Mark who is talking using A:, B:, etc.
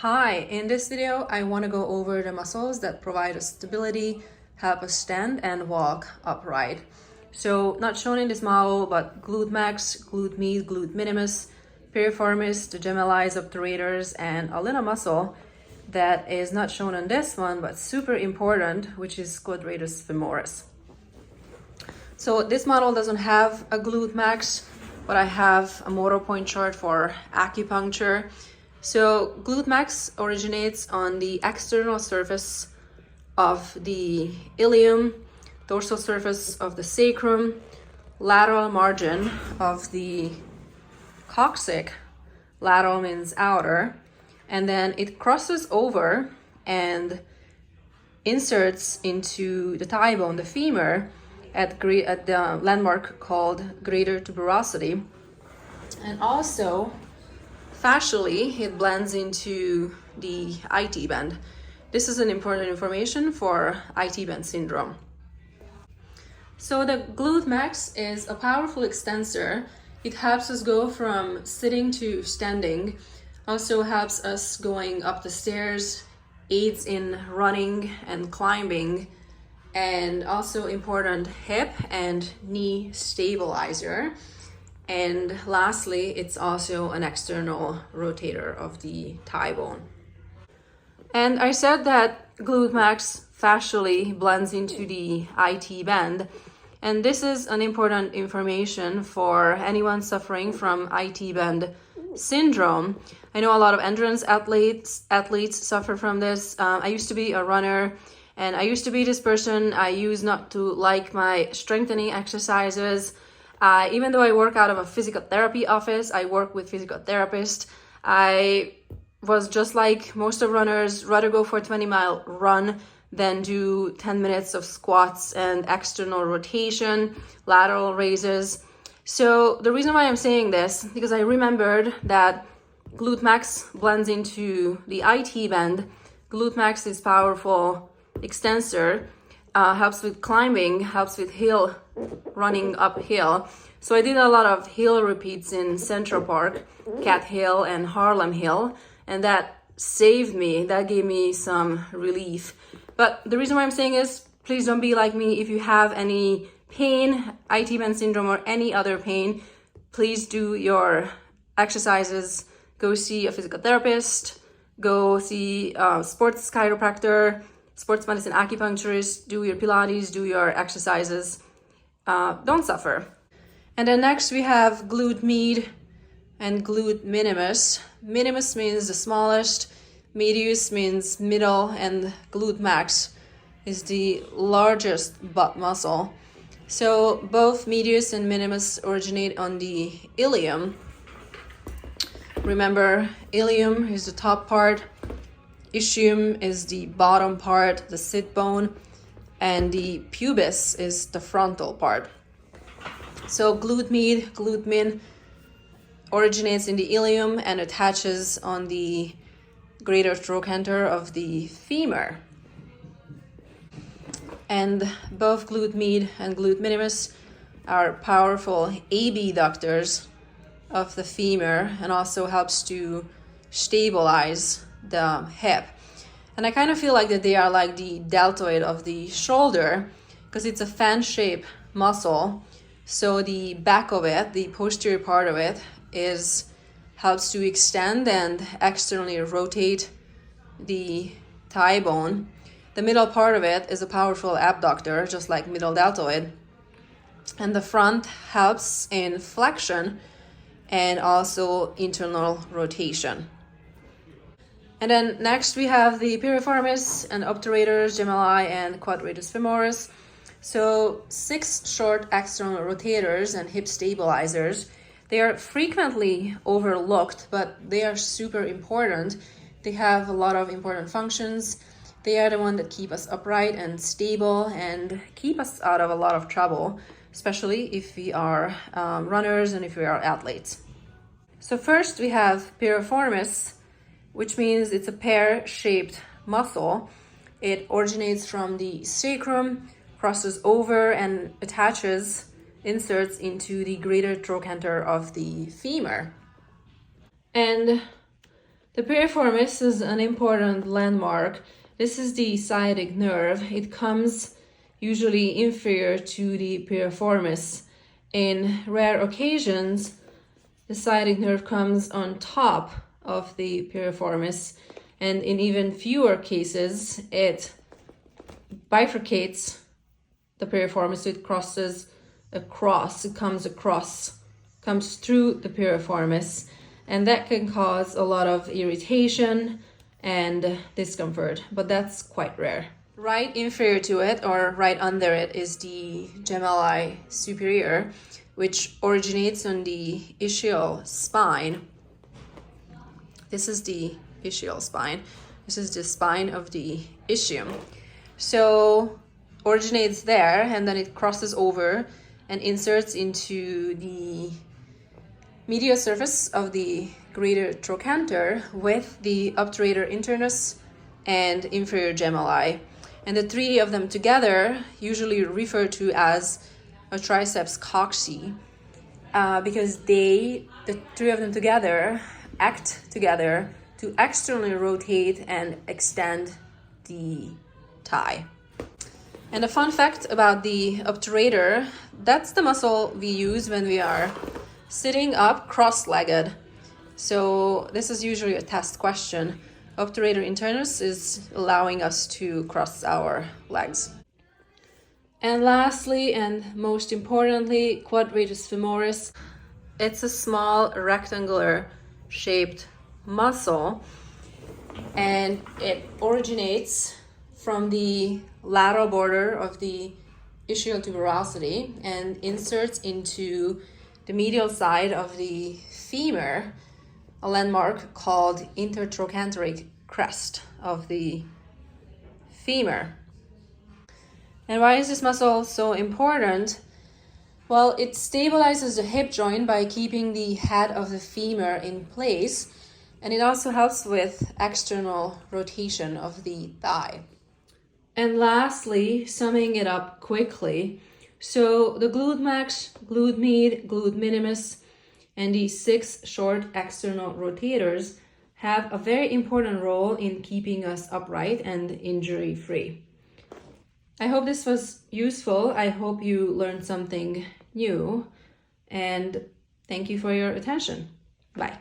A: Hi, in this video I want to go over the muscles that provide us stability, help us stand and walk upright. So not shown in this model, but glute max, glute med, glute minimus, piriformis, the Gemelli Superior, and a little muscle that is not shown on this one but super important, which is Quadratus Femoris. So this model doesn't have a glute max, but I have a motor point chart for acupuncture. So glute max originates on the external surface of the ilium, dorsal surface of the sacrum, lateral margin of the coccyx, lateral means outer, and then it crosses over and inserts into the thigh bone, the femur, at the landmark called greater tuberosity. And also fascially, it blends into the IT band. This is an important information for IT band syndrome. So the glute max is a powerful extensor. It helps us go from sitting to standing, also helps us going up the stairs, aids in running and climbing, and also important hip and knee stabilizer. And lastly, it's also an external rotator of the thigh bone. And I said that glute max fascially blends into the IT band. And this is an important information for anyone suffering from IT band syndrome. I know a lot of endurance athletes suffer from this. I used to be a runner, and I used to be this person. I used not to like my strengthening exercises. Even though I work out of a physical therapy office, I work with physical therapists. I was just like most of runners, rather go for a 20-mile run than do 10 minutes of squats and external rotation, lateral raises. So the reason why I'm saying this, because I remembered that glute max blends into the IT band. Glute max is powerful extensor, helps with climbing, helps with hill running uphill. So I did a lot of hill repeats in Central Park, Cat Hill and Harlem Hill, and that saved me, that gave me some relief. But the reason why I'm saying is, please don't be like me. If you have any pain, IT band syndrome or any other pain, please do your exercises, go see a physical therapist, go see a sports chiropractor, sports medicine acupuncturist, do your Pilates, do your exercises. Don't suffer. And then next we have glute med and glute minimus. Minimus means the smallest, medius means middle, and glute max is the largest butt muscle. So both medius and minimus originate on the ilium. Remember, ilium is the top part, ischium is the bottom part, the sit bone, and the pubis is the frontal part. So glute med, glute min originates in the ilium and attaches on the greater trochanter of the femur. And both glute med and glute minimus are powerful abductors of the femur and also helps to stabilize the hip. And I kind of feel like that they are like the deltoid of the shoulder because it's a fan-shaped muscle. So the back of it, the posterior part of it, helps to extend and externally rotate the thigh bone. The middle part of it is a powerful abductor, just like middle deltoid. And the front helps in flexion and also internal rotation. And then next we have the Piriformis and Obturators, Gemelli and Quadratus Femoris. So 6 short external rotators and hip stabilizers. They are frequently overlooked, but they are super important. They have a lot of important functions. They are the ones that keep us upright and stable and keep us out of a lot of trouble, especially if we are runners and if we are athletes. So first we have Piriformis, which means it's a pear-shaped muscle. It originates from the sacrum, crosses over and inserts into the greater trochanter of the femur. And The piriformis is an important landmark. This is the sciatic nerve. It comes usually inferior to the piriformis. In rare occasions, the sciatic nerve comes on top of the piriformis, and in even fewer cases, it bifurcates the piriformis, so it crosses across, it comes across, comes through the piriformis, and that can cause a lot of irritation and discomfort, but that's quite rare. Right inferior to it, or right under it, is the Gemelli Superior, which originates on the ischial spine. This is the ischial spine. This is the spine of the ischium. So originates there, and then it crosses over and inserts into the medial surface of the greater trochanter with the obturator internus and inferior gemelli. And the three of them together, usually referred to as a triceps cocci, because the three of them together act together to externally rotate and extend the thigh. And a fun fact about the obturator, that's the muscle we use when we are sitting up cross-legged. So this is usually a test question. Obturator internus is allowing us to cross our legs. And lastly, and most importantly, Quadratus Femoris. It's a small rectangular shaped muscle, and it originates from the lateral border of the ischial tuberosity and inserts into the medial side of the femur, a landmark called intertrochanteric crest of the femur. And why is this muscle so important? Well, it stabilizes the hip joint by keeping the head of the femur in place, and it also helps with external rotation of the thigh. And lastly, summing it up quickly, so the glute max, glute med, glute minimus, and the 6 short external rotators have a very important role in keeping us upright and injury-free. I hope this was useful. I hope you learned something new, and thank you for your attention. Bye.